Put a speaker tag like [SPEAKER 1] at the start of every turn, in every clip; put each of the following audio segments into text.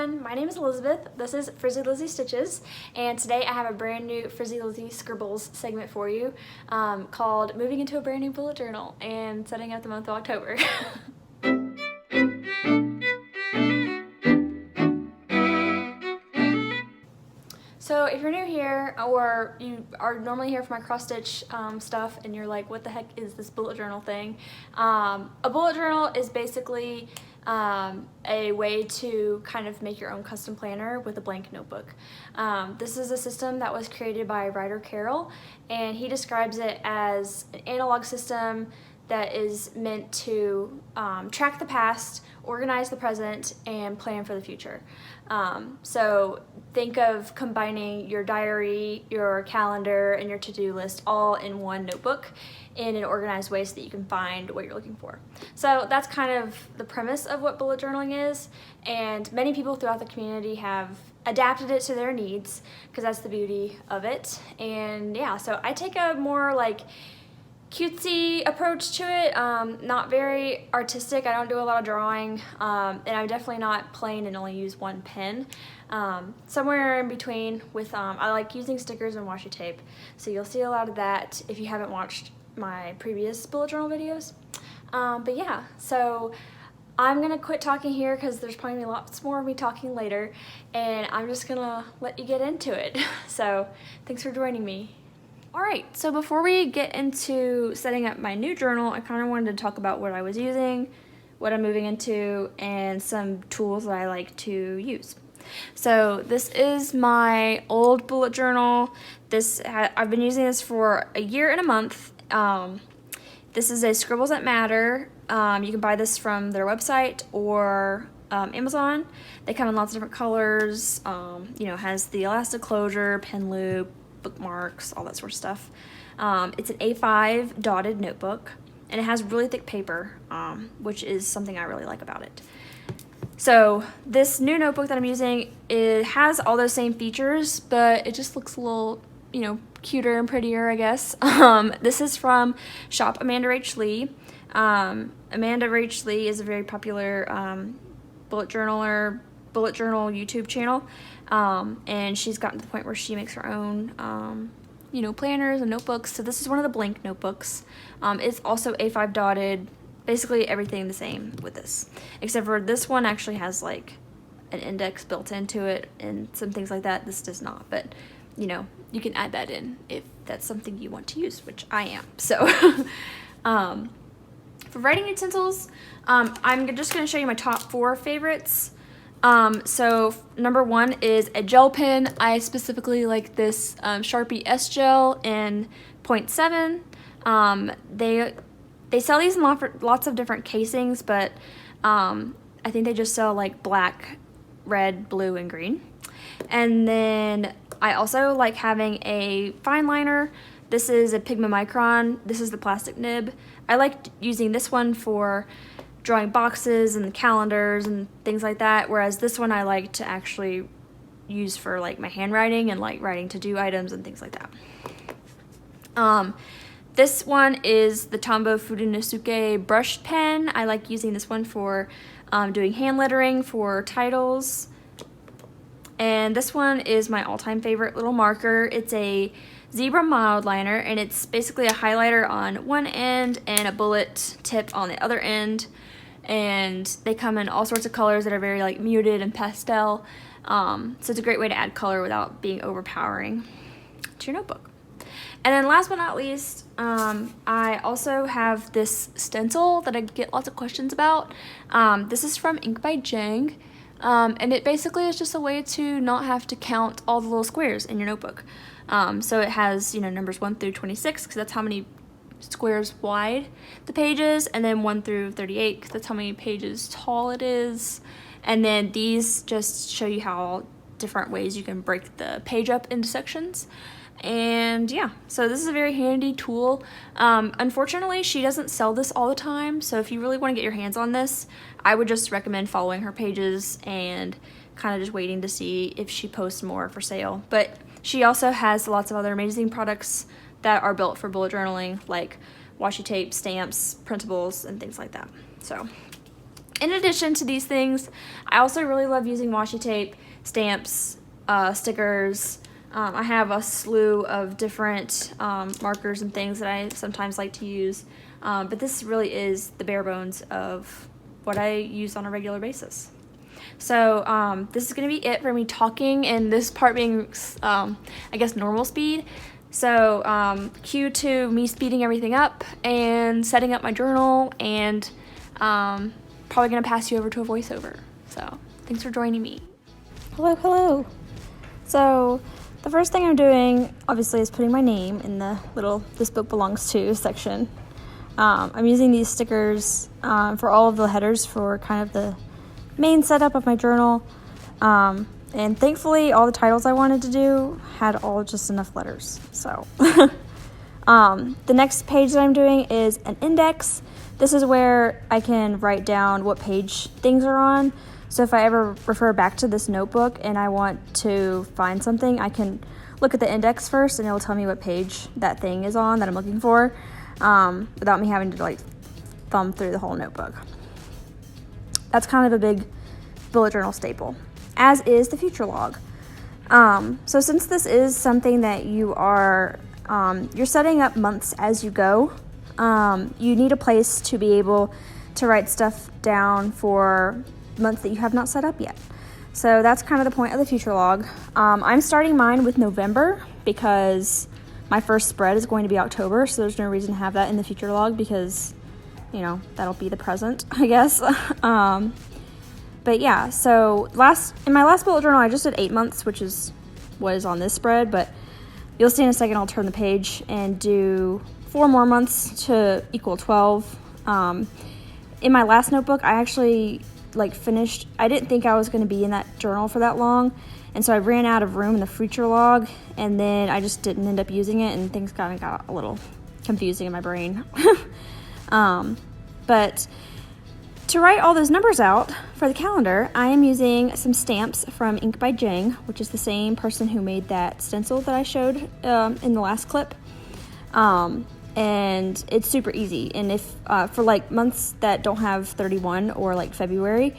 [SPEAKER 1] everyone, my name is Elizabeth. This is Frizzy Lizzie Stitches, and today I have a brand new Frizzy Lizzie Scribbles segment for you called Moving into a Brand New Bullet Journal and setting up the month of October. So if you're new here, or you are normally here for my cross stitch stuff and you're like, what the heck is this bullet journal thing? A bullet journal is basically a way to kind of make your own custom planner with a blank notebook. This is a system that was created by writer Carol, and he describes it as an analog system that is meant to track the past, organize the present, and plan for the future. So think of combining your diary, your calendar, and your to-do list all in one notebook in an organized way so that you can find what you're looking for. So that's kind of the premise of what bullet journaling is, and many people throughout the community have adapted it to their needs because that's the beauty of it. And yeah, so I take a more like cutesy approach to it, not very artistic. I don't do a lot of drawing, and I'm definitely not plain and only use one pen. Somewhere in between with, I like using stickers and washi tape, so you'll see a lot of that if you haven't watched my previous bullet journal videos. But yeah, so I'm gonna quit talking here because there's probably gonna be lots more of me talking later, and I'm just gonna let you get into it. So thanks for joining me. Alright, so before we get into setting up my new journal, I kind of wanted to talk about what I was using, what I'm moving into, and some tools that I like to use. So this is my old bullet journal. I've been using this for a year and a month. This is a Scribbles That Matter. You can buy this from their website or Amazon. They come in lots of different colors. Has the elastic closure, pen loop, bookmarks, all that sort of stuff. It's an A5 dotted notebook, and it has really thick paper, which is something I really like about it. So this new notebook that I'm using, it has all those same features, but it just looks a little, cuter and prettier, I guess. This is from Shop Amanda Rach Lee. Amanda Rach Lee is a very popular bullet journal YouTube channel. And she's gotten to the point where she makes her own, planners and notebooks. So this is one of the blank notebooks. It's also A5 dotted, basically everything the same with this, except for this one actually has like an index built into it and some things like that. This does not, but you can add that in if that's something you want to use, which I am. So, for writing utensils, I'm just going to show you my top 4 favorites. So number 1 is a gel pen. I specifically like this Sharpie S Gel in 0.7. They sell these in lots of different casings, but I think they just sell like black, red, blue, and green. And then I also like having a fine liner. This is a Pigma Micron. This is the plastic nib. I like using this one for drawing boxes and calendars and things like that, whereas this one I like to actually use for like my handwriting and like writing to-do items and things like that. This one is the Tombow Fudenosuke brush pen. I like using this one for doing hand lettering for titles. And this one is my all-time favorite little marker. It's a Zebra mild liner, and it's basically a highlighter on one end and a bullet tip on the other end. And they come in all sorts of colors that are very like muted and pastel. So it's a great way to add color without being overpowering to your notebook. And then last but not least, I also have this stencil that I get lots of questions about. This is from Ink by Jang. And it basically is just a way to not have to count all the little squares in your notebook. So it has, numbers 1 through 26, because that's how many squares wide the page is, and then 1 through 38, because that's how many pages tall it is. And then these just show you how different ways you can break the page up into sections. And yeah, so this is a very handy tool. Unfortunately, she doesn't sell this all the time, so if you really want to get your hands on this, I would just recommend following her pages and kind of just waiting to see if she posts more for sale. But she also has lots of other amazing products that are built for bullet journaling, like washi tape, stamps, printables, and things like that. So In addition to these things, I also really love using washi tape, stamps, stickers. I have a slew of different markers and things that I sometimes like to use, but this really is the bare bones of what I use on a regular basis. So this is going to be it for me talking, and this part being, I guess, normal speed. So cue to me speeding everything up and setting up my journal, and probably going to pass you over to a voiceover. So thanks for joining me. Hello. So the first thing I'm doing, obviously, is putting my name in the little "This Book Belongs To" section. I'm using these stickers for all of the headers for kind of the main setup of my journal. And thankfully, all the titles I wanted to do had all just enough letters. So the next page that I'm doing is an index. This is where I can write down what page things are on. So if I ever refer back to this notebook and I want to find something, I can look at the index first and it will tell me what page that thing is on that I'm looking for, without me having to like thumb through the whole notebook. That's kind of a big bullet journal staple, as is the future log. So since this is something that you are, you're setting up months as you go, you need a place to be able to write stuff down for months that you have not set up yet. So that's kind of the point of the future log. I'm starting mine with November because my first spread is going to be October, so there's no reason to have that in the future log because, you know, that'll be the present, I guess. But yeah, so in my last bullet journal, I just did 8 months, which is what is on this spread, but you'll see in a second I'll turn the page and do 4 more months to equal 12. In my last notebook, I actually finished. I didn't think I was going to be in that journal for that long, and so I ran out of room in the future log, and then I just didn't end up using it, and things kind of got a little confusing in my brain. But to write all those numbers out for the calendar, I am using some stamps from Ink by Jang, which is the same person who made that stencil that I showed in the last clip. And it's super easy. And if for months that don't have 31 or February,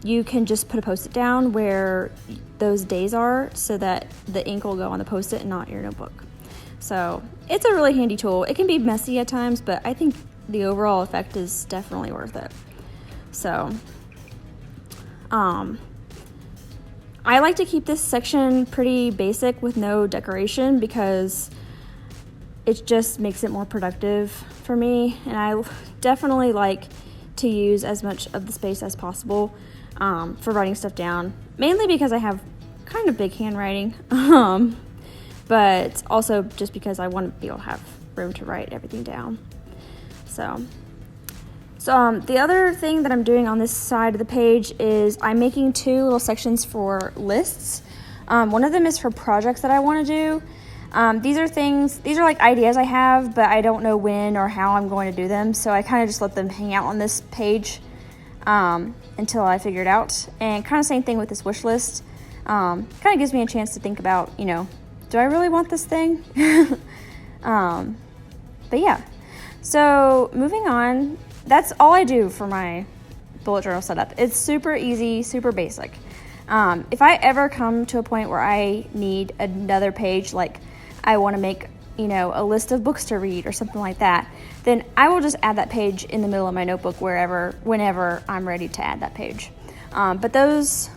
[SPEAKER 1] you can just put a post-it down where those days are so that the ink will go on the post-it and not your notebook. So it's a really handy tool. It can be messy at times, but I think the overall effect is definitely worth it. So I like to keep this section pretty basic with no decoration because it just makes it more productive for me, and I definitely like to use as much of the space as possible for writing stuff down, mainly because I have kind of big handwriting, but also just because I want to be able to have room to write everything down. So the other thing that I'm doing on this side of the page is I'm making 2 little sections for lists. One of them is for projects that I want to do. These are ideas I have, but I don't know when or how I'm going to do them, so I kind of just let them hang out on this page until I figure it out. And kind of same thing with this wish list. Kind of gives me a chance to think about, do I really want this thing? But yeah, so moving on, that's all I do for my bullet journal setup. It's super easy, super basic. If I ever come to a point where I need another page, I want to make, a list of books to read or something like that, then I will just add that page in the middle of my notebook whenever I'm ready to add that page. But those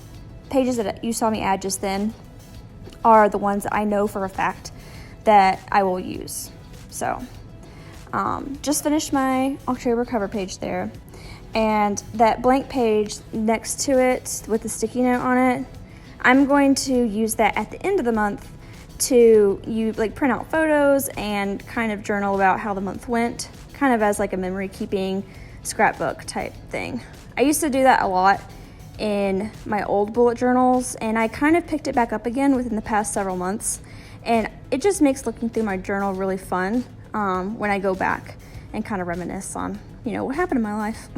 [SPEAKER 1] pages that you saw me add just then are the ones that I know for a fact that I will use. So just finished my October cover page there. And that blank page next to it with the sticky note on it, I'm going to use that at the end of the month to print out photos and kind of journal about how the month went, kind of as a memory keeping scrapbook type thing. I used to do that a lot in my old bullet journals, and I kind of picked it back up again within the past several months, and it just makes looking through my journal really fun when I go back and kind of reminisce on what happened in my life.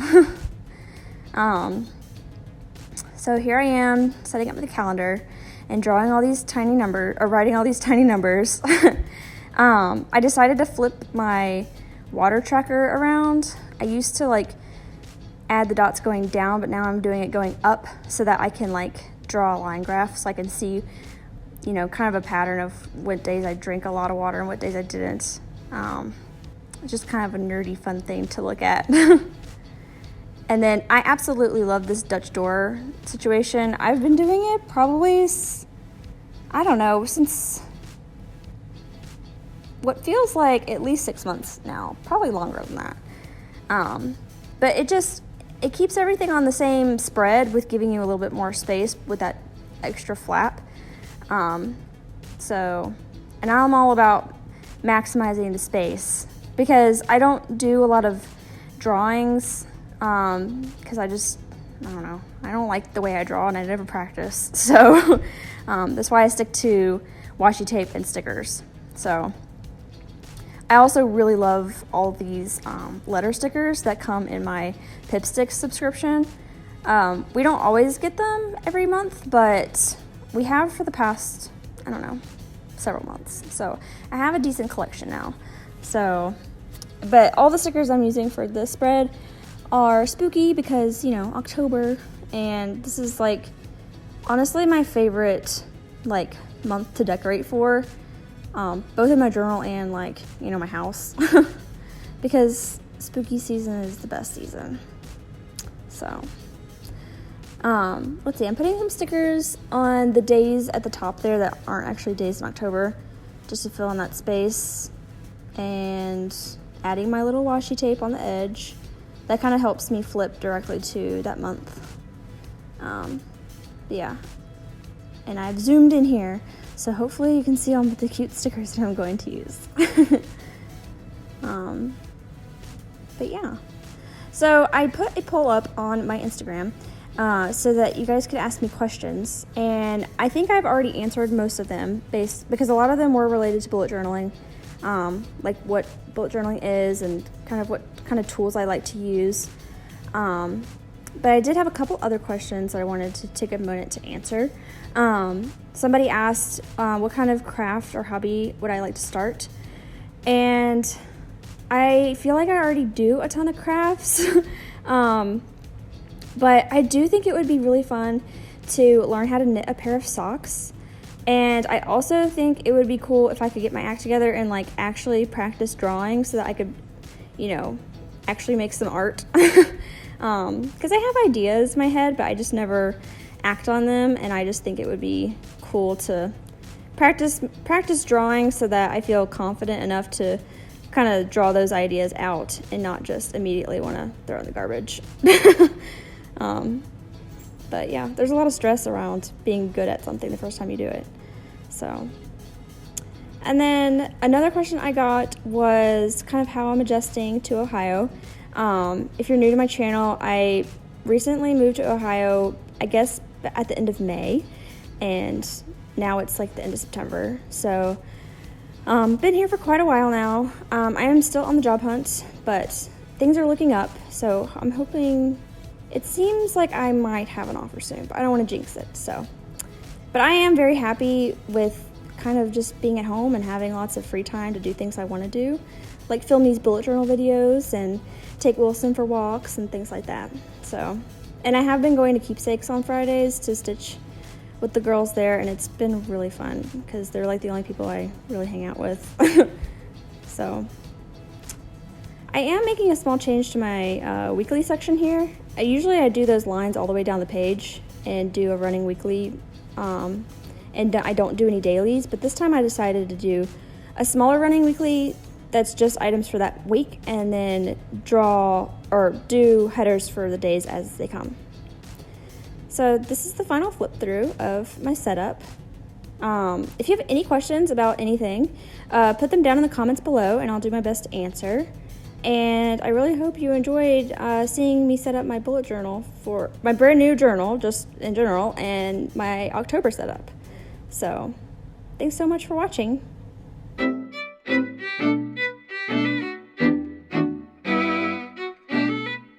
[SPEAKER 1] So here I am setting up the calendar and drawing all these tiny numbers, or writing all these tiny numbers. I decided to flip my water tracker around. I used to add the dots going down, but now I'm doing it going up so that I can like draw a line graph so I can see, you know, kind of a pattern of what days I drank a lot of water and what days I didn't. It's just kind of a nerdy, fun thing to look at. And then I absolutely love this Dutch door situation. I've been doing it probably, I don't know, since what feels like at least 6 months now, probably longer than that. But it keeps everything on the same spread with giving you a little bit more space with that extra flap. And I'm all about maximizing the space because I don't do a lot of drawings because I don't know, I don't like the way I draw and I never practice. So that's why I stick to washi tape and stickers. So I also really love all these letter stickers that come in my Pipstick subscription. We don't always get them every month, but we have for the past, I don't know, several months. So I have a decent collection now. So, but all the stickers I'm using for this spread are spooky because, you know, October, and this is like honestly my favorite like month to decorate for. Both in my journal and like, you know, my house because spooky season is the best season. So let's see, I'm putting some stickers on the days at the top there that aren't actually days in October just to fill in that space, and adding my little washi tape on the edge. That kind of helps me flip directly to that month. Yeah, and I've zoomed in here, so hopefully you can see all the cute stickers that I'm going to use. But yeah, so I put a poll up on my Instagram so that you guys could ask me questions, and I think I've already answered most of them because a lot of them were related to bullet journaling, like what bullet journaling is and kind of what kind of tools I like to use. But I did have a couple other questions that I wanted to take a moment to answer. Somebody asked what kind of craft or hobby would I like to start, and I feel like I already do a ton of crafts. But I do think it would be really fun to learn how to knit a pair of socks. And I also think it would be cool if I could get my act together and like actually practice drawing so that I could, you know, actually make some art. Because I have ideas in my head, but I just never act on them. And I just think it would be cool to practice drawing so that I feel confident enough to kind of draw those ideas out and not just immediately want to throw in the garbage. But yeah, there's a lot of stress around being good at something the first time you do it. So, and then another question I got was kind of how I'm adjusting to Ohio. If you're new to my channel, I recently moved to Ohio, I guess at the end of May, and now it's like the end of September. So, been here for quite a while now. I am still on the job hunt, but things are looking up, so I'm hoping. It seems like I might have an offer soon, but I don't want to jinx it, so. But I am very happy with kind of just being at home and having lots of free time to do things I want to do, like film these bullet journal videos and take Wilson for walks and things like that. So, and I have been going to Keepsakes on Fridays to stitch with the girls there, and it's been really fun because they're like the only people I really hang out with. So, I am making a small change to my weekly section here. Usually I do those lines all the way down the page and do a running weekly, and I don't do any dailies, but this time I decided to do a smaller running weekly that's just items for that week, and then draw or do headers for the days as they come. So this is the final flip through of my setup. If you have any questions about anything, put them down in the comments below and I'll do my best to answer. And I really hope you enjoyed seeing me set up my bullet journal for my brand new journal, just in general, and my October setup. So, thanks so much for watching.